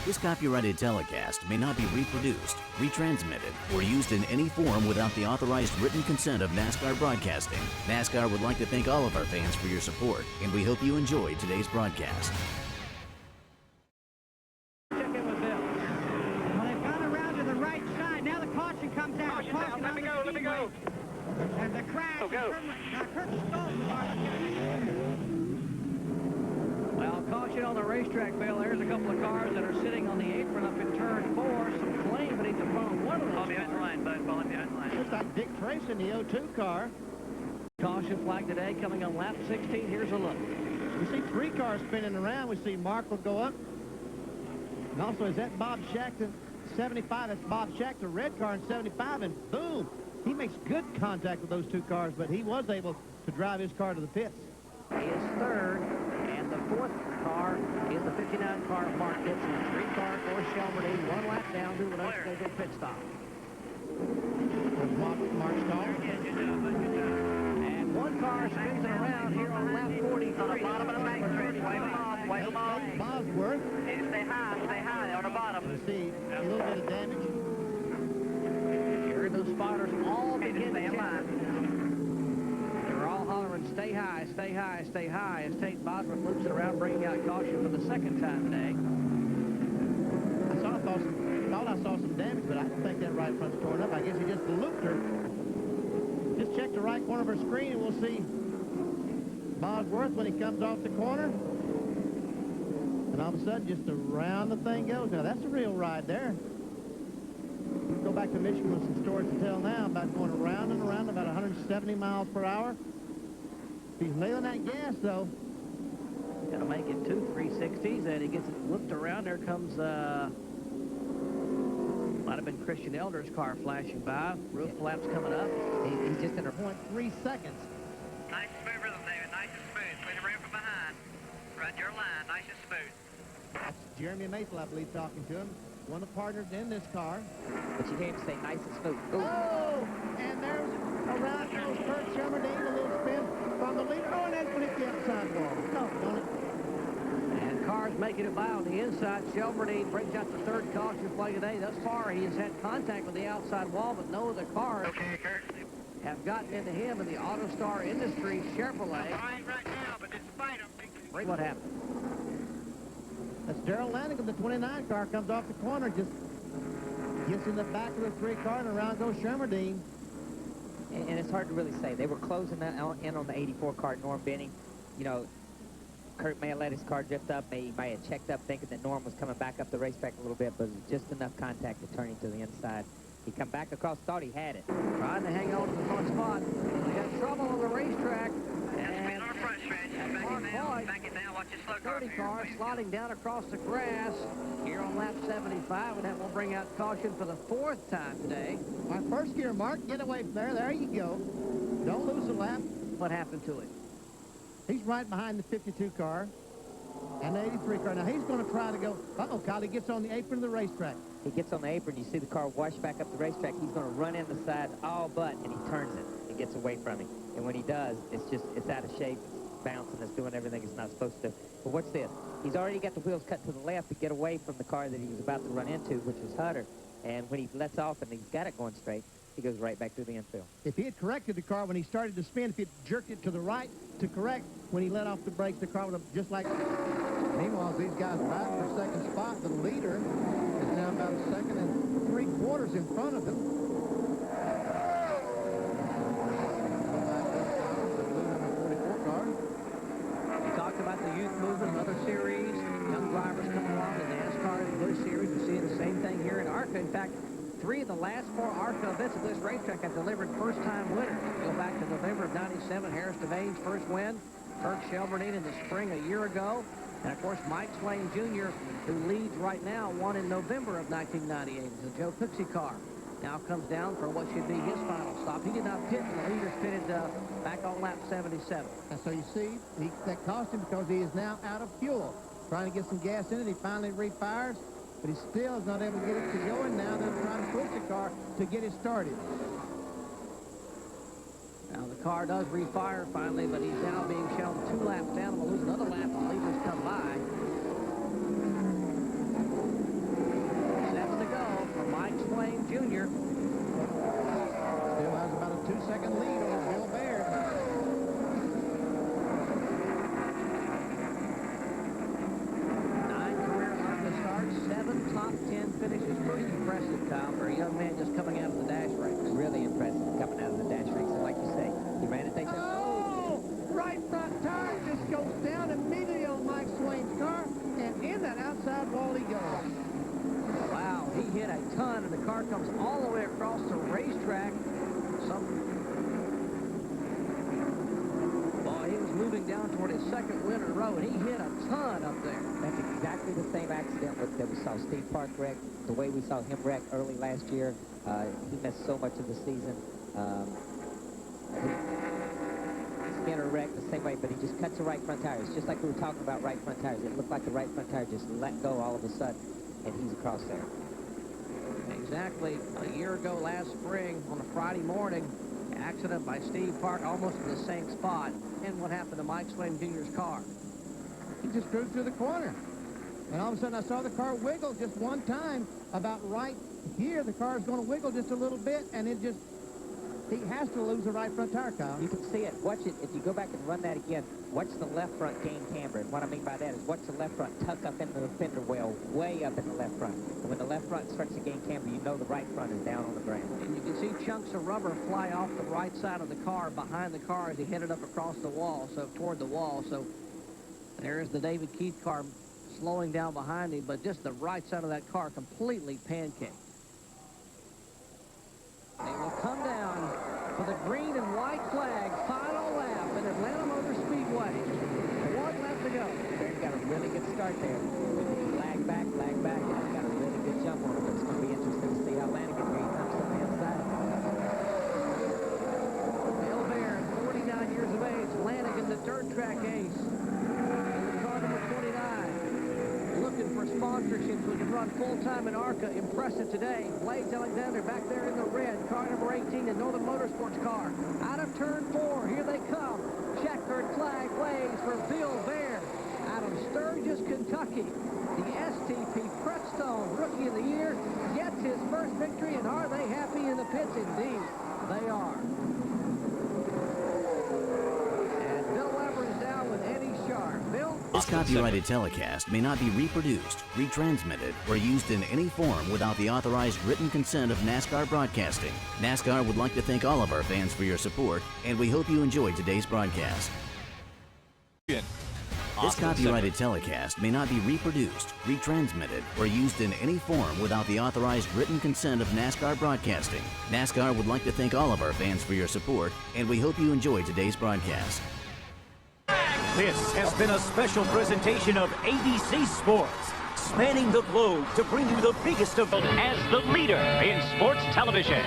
This copyrighted telecast may not be reproduced, retransmitted, or used in any form without the authorized written consent of NASCAR Broadcasting. NASCAR would like to thank all of our fans for your support, and we hope you enjoyed today's broadcast. Check in with Bill. Well, they've gone around to the right side. Now the caution comes out. Caution down. Let me go. There's a crash. Go. Kurt Well, caution on the racetrack, Bill. There's a couple of cars that are sitting on the apron up in turn 4. Some flame beneath the front of one of those. Behind the line, bud. Falling behind the line. Looks like Dick Trace in the 02 car. Caution flag today coming on lap 16. Here's a look. We see 3 cars spinning around. We see Mark will go up. And also, is that Bob Shackton? 75, that's Bob Shackton, red car in 75, and boom! He makes good contact with those 2 cars, but he was able to drive his car to the pits. He is third, and the 4th car is the 59 car of Mark Gibson. 3 car for Shelby, 1 lap down to an unscheduled pit stop. Mark Stahl. And 1 car spins it around here on lap 43. On the bottom of the bank, Chris. Wave them off. Bosworth. Stay high. They're on the bottom. You see a little bit of damage. Here those spotters all begin to line. They're all hollering, stay high, stay high, stay high, as Tate Bosworth loops it around, bringing out caution for the 2nd time today. Thought I saw some damage, but I don't think that right front's torn up. I guess he just looped her. Just check the right corner of her screen, and we'll see Bosworth when he comes off the corner. And all of a sudden, just around the thing goes. Now, that's a real ride there. We go back to Michigan with some stories to tell now about going around and around about 170 miles per hour. He's nailing that gas, though. Going to make it 2 360s, and he gets it looked around. There comes, might have been Christian Elder's car flashing by. Roof flaps coming up. He's just in 0.3 seconds. Nice and smooth rhythm, David. Nice and smooth. Clean the room from behind. Run your line. Nice and smooth. That's Jeremy Maple, I believe, talking to him. One of the partners in this car. But you can't say nice and smooth. Ooh. Oh! And there's around goes Kurt Shelmerdine, a little spin from the leader. Oh, and that's going to hit the outside wall. No, don't it? And cars making it by on the inside. Shelmerdine brings out the 3rd caution flag today. Thus far, he has had contact with the outside wall, but no other cars have gotten into him in the AutoStar Industries Chevrolet. Fine right now, but despite him, What happened? That's Darrell Lanigan, the 29 car, comes off the corner, just gets in the back of the 3 car, and around goes Shelmerdine. And it's hard to really say. They were closing in on the 84 car, Norm Benning. You know, Kurt may have let his car drift up. He might have checked up thinking that Norm was coming back up the racetrack a little bit, but it was just enough contact to turn him to the inside. He come back across, thought he had it. Trying to hang on to the front spot. They got trouble on the racetrack. And on the front stretch. Back it down. Watch your slow car. 30 car sliding down across the grass here on lap 75, and that will bring out caution for the 4th time today. All right, first gear, Mark. Get away from there. There you go. Don't lose a lap. What happened to it? He's right behind the 52 car and the 83 car. Now, he's going to try to go. Uh-oh, Kyle, he gets on the apron of the racetrack. He gets on the apron. You see the car wash back up the racetrack. He's going to run in the side all but, and he turns it. He gets away from him. And when he does, it's out of shape. It's bouncing. It's doing everything it's not supposed to. But what's this? He's already got the wheels cut to the left to get away from the car that he was about to run into, which was Hutter. And when he lets off and he's got it going straight, he goes right back through the infield. If he had corrected the car when he started to spin, if he had jerked it to the right to correct, when he let off the brakes, the car would have just like... Meanwhile, these guys back for 2nd spot. The leader is now about 1 3/4 in front of him. We talked about the youth movement, another series, young drivers coming along in the NASCAR Bush Series. We're seeing the same thing here in ARCA. In fact, 3 of the last 4 ARCA events of this racetrack have delivered first-time winners. Go back to November of '97, Harris DeVane's first win. Kirk Shelmerdine in the spring a year ago. And, of course, Mike Swain Jr., who leads right now, won in November of 1998. It's a Joe Pixie car. Now comes down for what should be his final stop. He did not pit, and the leader's pitted back on lap 77. And so you see, that cost him because he is now out of fuel. Trying to get some gas in it. He finally refires, but he still is not able to get it to go, and now they're trying to switch the car to get it started. Now the car does refire finally, but he's now being shown 2 laps down. We'll lose another lap. The leaders come by. top 10 finish is pretty impressive, Kyle, for a young man just coming out of the dash race. Really impressive coming out of the dash race. And like you say, he ran at Daytona. Oh, right front tire just goes down immediately on Mike Swain's car, and in that outside wall he goes. Wow, he hit a ton, and the car comes all the way across the racetrack. Boy, he was moving down toward his second win in a row, and he hit a ton up there. That's exactly the same accident that we saw Steve Park wreck, the way we saw him wreck early last year. He missed so much of the season. Skinner wrecked the same way, but he just cuts the right front tire. It's just like we were talking about right front tires. It looked like the right front tire just let go all of a sudden, and he's across there. Exactly a year ago last spring on a Friday morning, accident by Steve Park almost in the same spot. And what happened to Mike Swain Jr.'s car? He just drove through the corner. And all of a sudden I saw the car wiggle just one time. About right here, the car is going to wiggle just a little bit, and it just, he has to lose the right front tire, Kyle. You can see it. Watch it. If you go back and run that again, watch the left front gain camber. And what I mean by that is watch the left front tuck up into the fender well, way up in the left front. And when the left front starts to gain camber, you know the right front is down on the ground. And you can see chunks of rubber fly off the right side of the car, behind the car as he headed up across the wall, so toward the wall. So there's the David Keith car slowing down behind him, but just the right side of that car completely pancaked. They will come down for the green and white flag final lap at Atlanta Motor Speedway. 1 lap to go. Barron got a really good start there. Lag back, and he's got a really good jump on it. It's going to be interesting to see how Lanigan here comes to the inside. Bill Barron, 49 years of age. Lanigan, the dirt track ace. Car number 29. Looking for sponsorships. We can run full-time in ARCA. Impressive today. Blades Alexander back there in the red. Car number 18, the Northern Motorsports car. Out of turn 4. Here they come. Checkered flag waves for Bill Baird out of Sturgis, Kentucky. The STP Pretstone Rookie of the Year gets his first victory, and are they happy in the pits? Indeed, they are. And Bill Weber is down with Eddie Sharp. Bill? This copyrighted telecast may not be reproduced, retransmitted, or used in any form without the authorized written consent of NASCAR Broadcasting. NASCAR would like to thank all of our fans for your support, and we hope you enjoyed today's broadcast. This copyrighted telecast may not be reproduced, retransmitted, or used in any form without the authorized written consent of NASCAR Broadcasting. NASCAR would like to thank all of our fans for your support, and we hope you enjoyed today's broadcast. This has been a special presentation of ABC Sports, spanning the globe to bring you the biggest of as the leader in sports television.